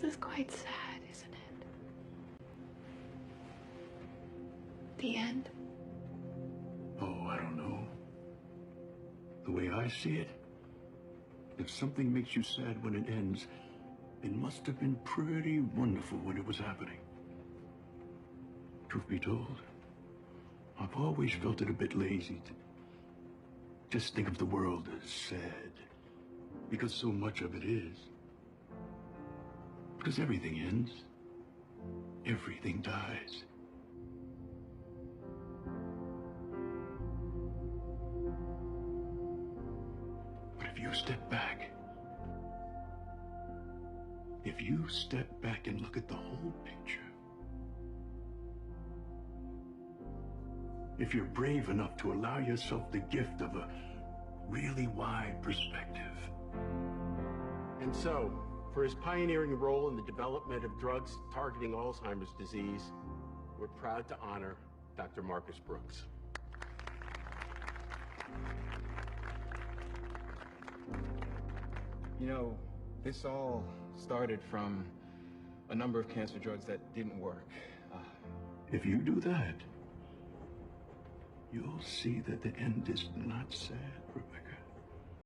is quite sad, isn't it? The end? Oh, I don't know. The way I see it, if something makes you sad when it ends, it must have been pretty wonderful when it was happening. Truth be told, I've always felt it a bit lazy to just think of the world as sad, because so much of it is. Because everything ends. Everything dies. But if you step back, and look at the whole picture, if you're brave enough to allow yourself the gift of a really wide perspective. And so, for his pioneering role in the development of drugs targeting Alzheimer's disease, we're proud to honor Dr. Marcus Brooks. You know, this all started from a number of cancer drugs that didn't work. If you do that, you'll see that the end is not sad, Rebecca.